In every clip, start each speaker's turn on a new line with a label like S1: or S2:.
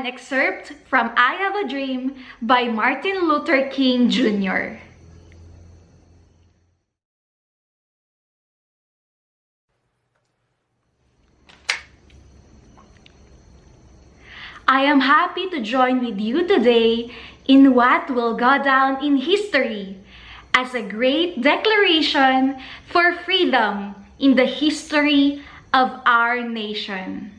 S1: An excerpt from I Have a Dream by Martin Luther King Jr. I am happy to join with you today in what will go down in history as a great declaration for freedom in the history of our nation.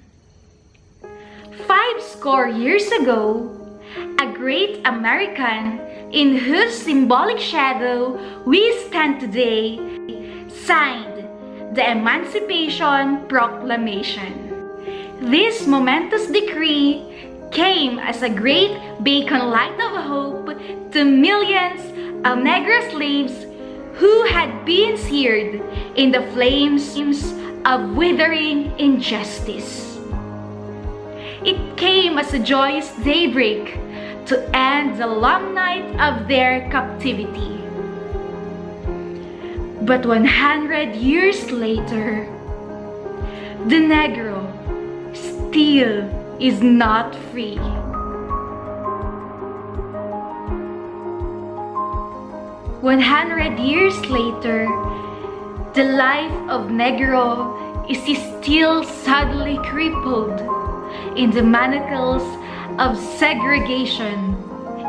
S1: 50 years ago, a great American in whose symbolic shadow we stand today signed the Emancipation Proclamation. This momentous decree came as a great beacon light of hope to millions of Negro slaves who had been seared in the flames of withering injustice. It came as a joyous daybreak to end the long night of their captivity. But 100 years later, the Negro still is not free. "100 years later, the life of Negro is still sadly crippled in the manacles of segregation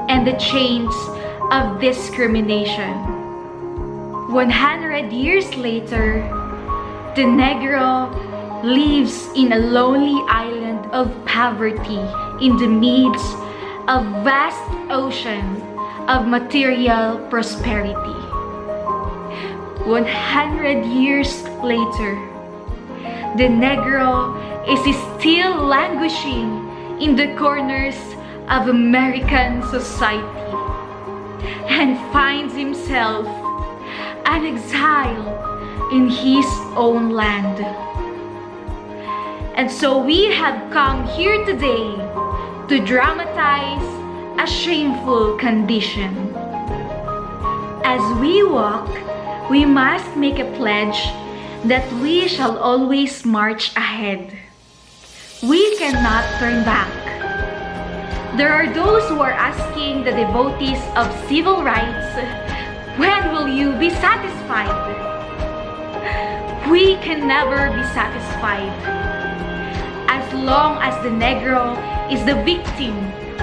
S1: and the chains of discrimination. 100 years later, the Negro lives in a lonely island of poverty in the midst of vast ocean of material prosperity. 100 years later, the Negro is still languishing in the corners of American society and finds himself an exile in his own land. And so we have come here today to dramatize a shameful condition. As we walk, we must make a pledge that we shall always march ahead. We cannot turn back. There are those who are asking the devotees of civil rights, when will you be satisfied? We can never be satisfied as long as the Negro is the victim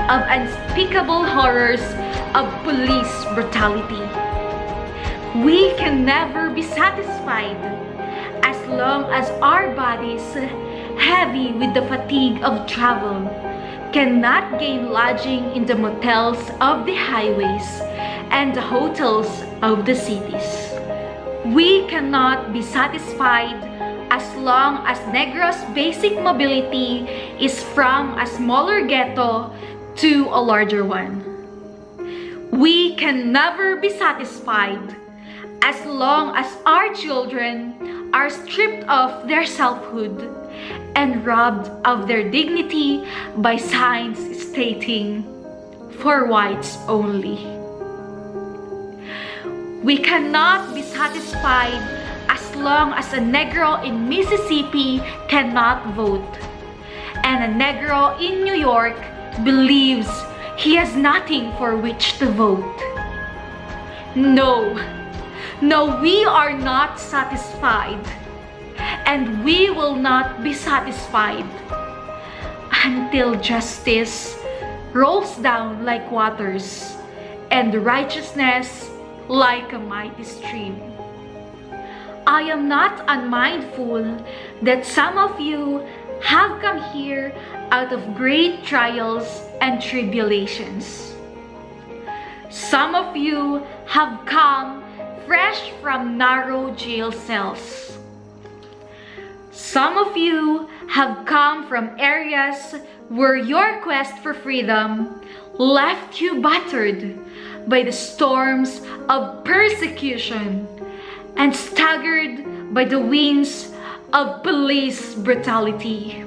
S1: of unspeakable horrors of police brutality. We can never be satisfied as long as our bodies, heavy with the fatigue of travel, cannot gain lodging in the motels of the highways and the hotels of the cities. We cannot be satisfied as long as Negro's basic mobility is from a smaller ghetto to a larger one. We can never be satisfied as long as our children are stripped of their selfhood and robbed of their dignity by signs stating, "For whites only." We cannot be satisfied as long as a Negro in Mississippi cannot vote, and a Negro in New York believes he has nothing for which to vote. No, we are not satisfied, and we will not be satisfied until justice rolls down like waters and righteousness like a mighty stream. I am not unmindful that some of you have come here out of great trials and tribulations. Some of you have come fresh from narrow jail cells. Some of you have come from areas where your quest for freedom left you battered by the storms of persecution and staggered by the winds of police brutality.